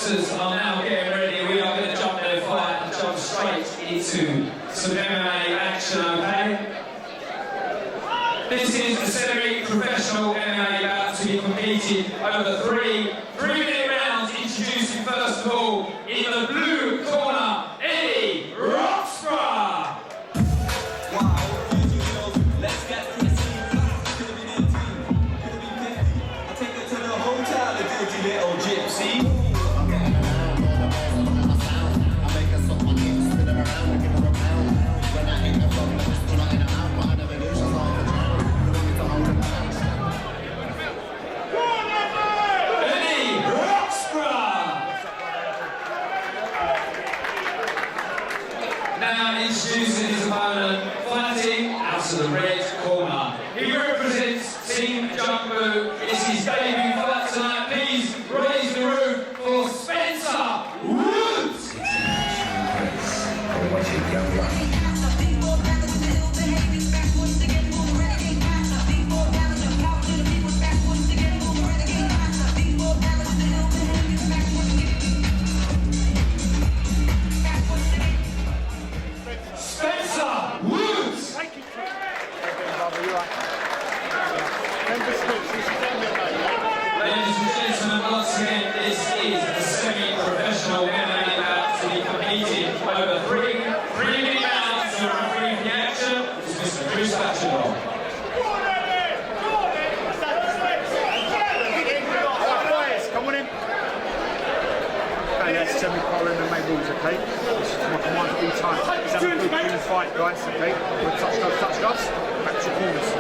boxers are now getting ready. We are going to jump their fight and jump straight into some MMA action, okay? This is the semi-professional MMA bout to be competed over three-minute rounds. Introducing first of all, in the blue corner, Eddie Roxborough. Let's get I take it to the hotel, the dirty little gypsy. Now introducing his opponent, fighting out of the red corner. He represents Team Jumbo. It's his debut fight tonight. Please raise the roof for Spencer Woods. Ladies and gentlemen, once again, this is a semi-professional MMA bout to be competed over three-minute rounds. The referee for the action is Mr. Chris Batchelor. Come on in. Okay, that's semi-pro MMA rules, okay? This is my command at all times. Let's have a good clean fight, guys, okay? We'll touch gloves, back to your corners.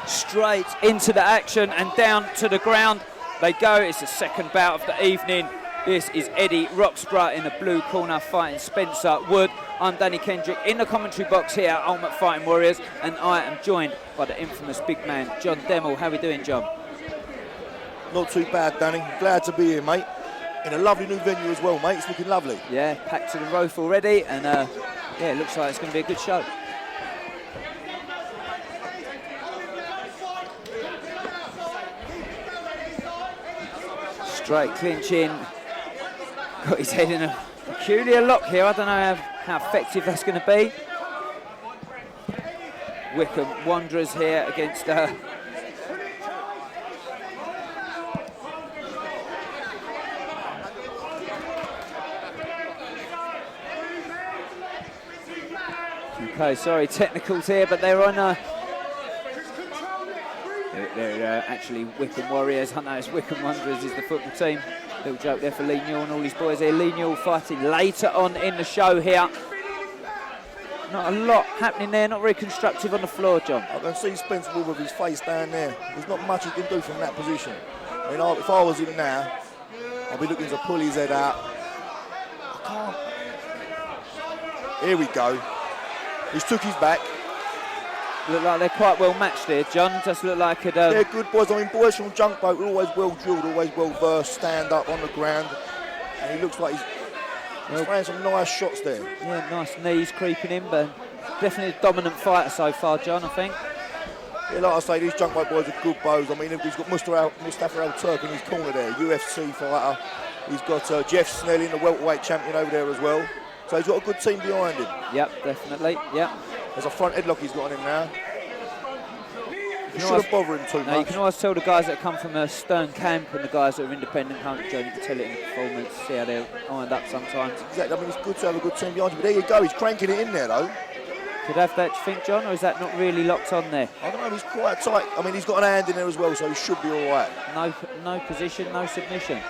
Straight into the action and down to the ground they go. It's the second bout of the evening. This is Eddie Roxborough in the blue corner fighting Spencer Wood. I'm Danny Kendrick in the commentary box here at Ultimate Fighting Warriors, and I am joined by the infamous big man, John Demmel. How are we doing, John? Not too bad, Danny. Glad to be here, mate. In a lovely new venue as well, mate. It's looking lovely. Yeah, packed to the roof already, and yeah, it looks like it's going to be a good show. Straight clinching. Got his head in a peculiar lock here. I don't know how effective that's going to be. Wickham Wanderers here against okay, sorry, technicals here, but they're on they're actually Wickham Warriors. I know it's Wickham Wanderers is the football team. Little joke there for Lee Newell and all his boys here. Lee Newell fighting later on in the show here. Not a lot happening there, not very constructive on the floor, John. I can see Spencer Wood with his face down there. There's not much he can do from that position. I mean, if I was him now, I'd be looking to pull his head out. I can't. Here we go. He's took his back. Look like they're quite well matched here, John. Just look like it. They're good boys. I mean, boys from Junk Boat are always well drilled, always well versed, stand up on the ground. And he looks like he's throwing some nice shots there. Yeah, nice knees creeping in, but definitely a dominant fighter so far, John, I think. Yeah, like I say, these Junk Boat boys are good bows. I mean, he's got Mustafa Al-Turk in his corner there, UFC fighter. He's got Jeff Snelling, the welterweight champion over there as well. So he's got a good team behind him. Yep, definitely, yep. There's a front headlock he's got on him now. You shouldn't bother him too much. You can always tell the guys that come from a stern camp and the guys that are independent can't join. You can tell it in the performance, see how they're lined up sometimes. Exactly, I mean, it's good to have a good team behind you, but there you go, he's cranking it in there though. Could have that, do you think, John, or is that not really locked on there? I don't know, he's quite tight. I mean, he's got an hand in there as well, so he should be all right. No position, no submission.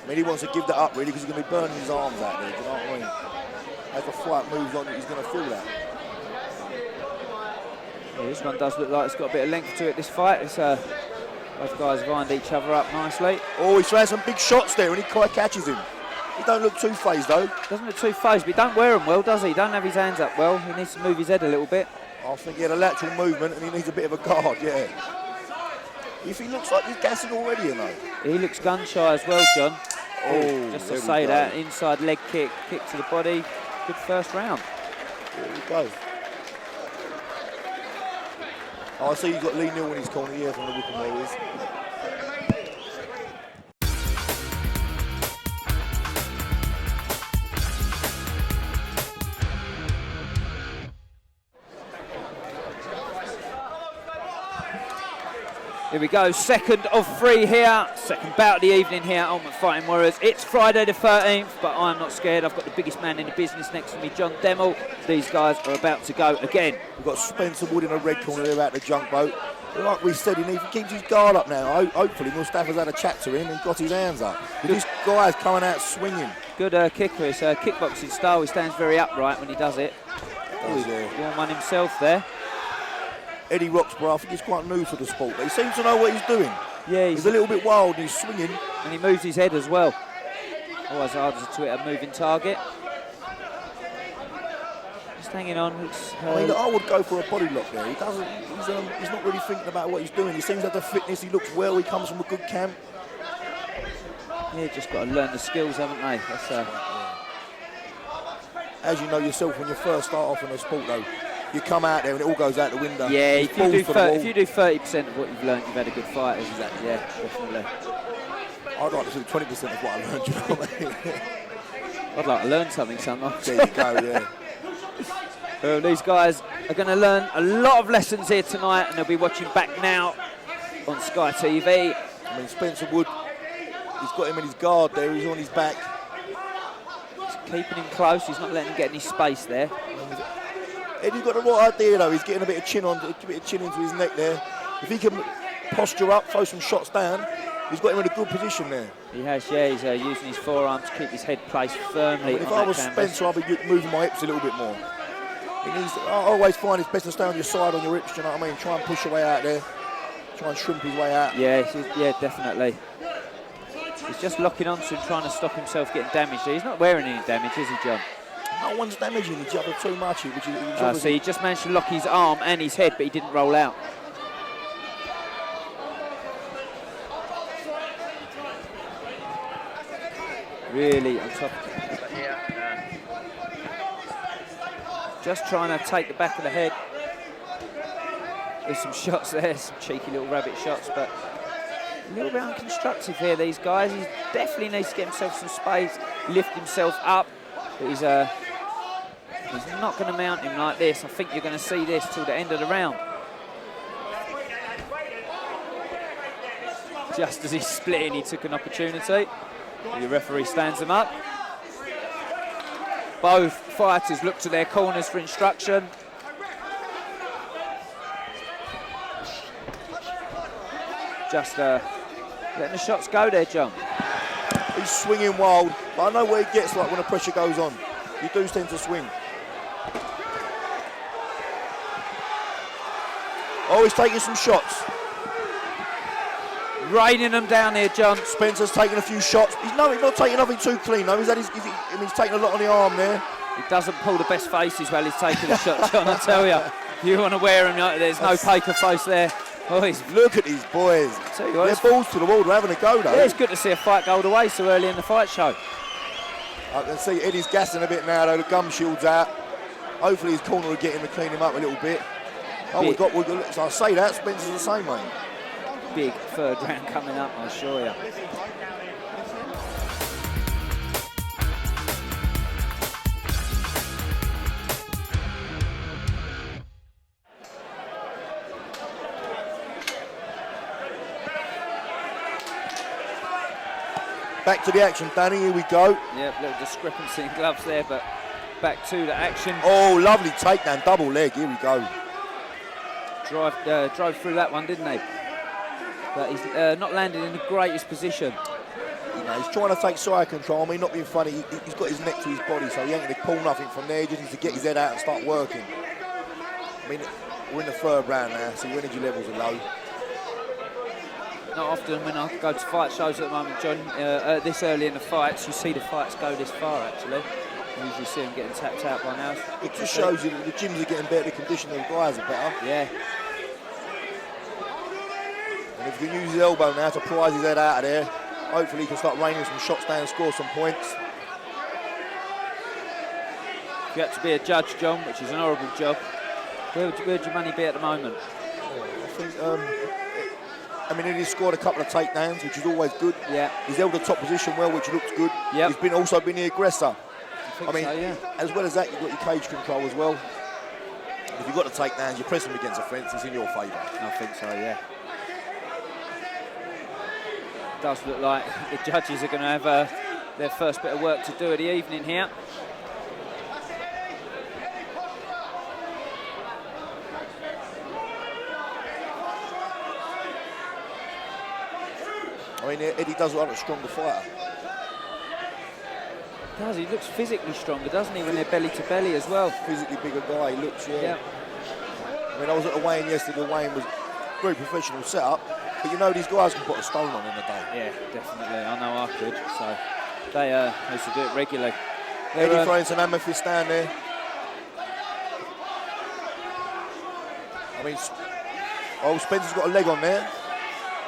I mean, he wants to give that up, really, because he's going to be burning his arms out there, do you know what I mean? As the fight moves on, he's going to feel that. Yeah, this one does look like it's got a bit of length to it, this fight. It's, both guys lined each other up nicely. Oh, he's throwing some big shots there, and he quite catches him. He don't look two-phased, though. Doesn't look two-phased, but he don't wear them well, does he? He don't have his hands up well. He needs to move his head a little bit. I think he had a lateral movement and he needs a bit of a guard, yeah. If he looks like he's gassing already, you know. He looks gun shy as well, John. Oh, just to there we say go. that, inside leg kick, kick to the body. Good first round. There we go. Oh, I see you've got Lee Neal in his corner here from the Wickham Warriors. Here we go, second of 3 here, second bout of the evening here on Fighting Warriors. It's Friday the 13th, but I'm not scared. I've got the biggest man in the business next to me, John Demmel. These guys are about to go again. We've got Spencer Wood in a red corner there about the junk boat. But like we said, he keeps his guard up now. Hopefully Mustafa's had a chat to him and got his hands up. This guy's coming out swinging. Good kicker, it's kickboxing style. He stands very upright when he does it. Does he? Doing one himself there. Eddie Roxborough, I think he's quite new to the sport, but he seems to know what he's doing. Yeah, He's a little bit wild and he's swinging. And he moves his head as well. Always hard to hit a moving target. Just hanging on. I mean, I would go for a body lock there. He doesn't. He's not really thinking about what he's doing. He seems to have the fitness. He looks well. He comes from a good camp. Yeah, just got to learn the skills, haven't they? That's, As you know yourself, when you first start off in a sport, though, you come out there and it all goes out the window. yeah, It's if you do balls to the wall. 30% of what you've learned, you've had a good fight. Is that? Yeah, definitely. I'd like to do 20% of what I learned. You know what I mean? I'd like to learn something sometimes. There you go. Yeah. Well, these guys are going to learn a lot of lessons here tonight, and they'll be watching back now on Sky TV. I mean, Spencer Wood, he's got him in his guard there. He's on his back. He's keeping him close. He's not letting him get any space there. Eddie's got the right idea though. He's getting a bit of chin into his neck there. If he can posture up, throw some shots down, he's got him in a good position there. He has, yeah. He's using his forearm to keep his head placed firmly. If on I that was canvas. Spencer, I'd be moving my hips a little bit more. I always find it's best to stay on your side, on your hips. You know what I mean? Try and push your way out there. Try and shrimp his way out. Yeah, yeah, definitely. He's just locking onto him, trying to stop himself getting damaged. He's not wearing any damage, is he, John? No one's damaging each other too much. So he just managed to lock his arm and his head, but he didn't roll out. Really on top. Just trying to take the back of the head. There's some shots there, some cheeky little rabbit shots, but a little bit unconstructive here, these guys. He definitely needs to get himself some space, lift himself up, but he's not going to mount him like this. I think you're going to see this till the end of the round. Just as he's splitting, he took an opportunity. The referee stands him up. Both fighters look to their corners for instruction. Just letting the shots go there, John. He's swinging wild, but I know where he gets like when the pressure goes on. You do tend to swing. Oh, he's taking some shots. Raining them down here, John. Spencer's taking a few shots. He's not taking nothing too clean though. He's taking a lot on the arm there. He doesn't pull the best faces while he's taking a shot, John, I tell you. You want to wear him, there's no poker face there. Oh, look at these boys. Tell you what, they're balls to the wall. They're having a go though. Yeah, it's good to see a fight go all the way so early in the fight show. I can see Eddie's gassing a bit now though. The gum shield's out. Hopefully his corner will get him to clean him up a little bit. Oh, so I say that, Spencer's the same, mate. Big third round coming up, I assure you. Back to the action, Danny, here we go. Yep, little discrepancy in gloves there, but back to the action. Oh, lovely takedown, double leg, here we go. Drove through that one, didn't he? But he's not landed in the greatest position. You know, he's trying to take side control. I mean, not being funny, he's got his neck to his body, so he ain't going to pull nothing from there. He just needs to get his head out and start working. I mean, we're in the third round now, so your energy levels are low. Not often when I go to fight shows at the moment, John, this early in the fights, you see the fights go this far, actually. You usually see them getting tapped out by now. It just shows you that the gyms are getting better, the condition of the guys are better. Yeah. And if he can use his elbow now to prise his head out of there, hopefully he can start raining some shots down and score some points. If you had to be a judge, John, which is an horrible job, where'd your money be at the moment? I think, I mean, he's scored a couple of takedowns, which is always good. Yeah. He's held the top position well, which looks good. Yep. He's also been the aggressor. I mean, so, yeah. as well as that, you've got your cage control as well. If you've got the takedowns, you press him against the fence, it's in your favour. I think so, yeah. It does look like the judges are going to have their first bit of work to do of the evening here. I mean, Eddie does look like a stronger fighter. Does he looks physically stronger, doesn't he, when they're belly to belly as well? Physically bigger guy, he looks, yeah. Yeah. I mean, I was at the weigh-in yesterday, the weigh-in was very professional setup, but you know these guys can put a stone on in a day. Yeah, definitely. I know I could, so they used to do it regularly. Eddie throwing some amethyst down there. I mean, Spencer's got a leg on there.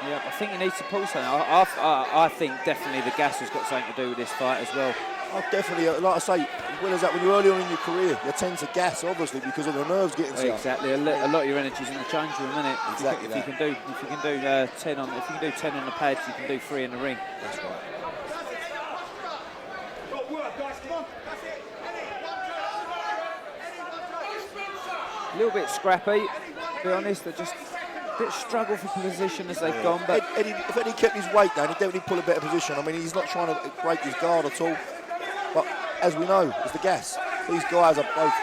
Yeah, I think he needs to pull something. I think definitely the gas has got something to do with this fight as well. Oh, definitely, like I say, as well as that, when you're early on in your career, you tend to gas, obviously, because of the nerves getting to you. Exactly, a lot of your energy's in the change room, isn't it? Exactly. If you can do 10 on, if you can do 10 on the pads, you can do 3 in the ring. That's right. A little bit scrappy, to be honest. They're just a bit struggle for position as they've gone. But If Eddie kept his weight down, he'd definitely pull a better position. I mean, he's not trying to break his guard at all. But as we know, it's the gas. These guys are both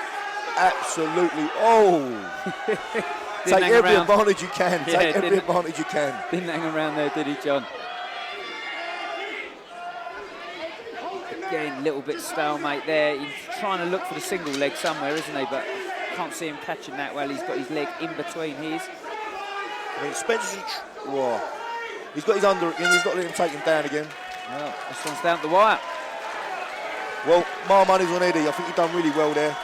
absolutely, take every advantage you can. Yeah, take every advantage you can. Didn't hang around there, did he, John? Again, a little bit stalemate there. He's trying to look for the single leg somewhere, isn't he? But can't see him catching that well. He's got his leg in between his. I mean, Spencer's he's got his under again. He's not letting him take him down again. Well, this one's down the wire. Well, my money's on Eddie. I think he's done really well there.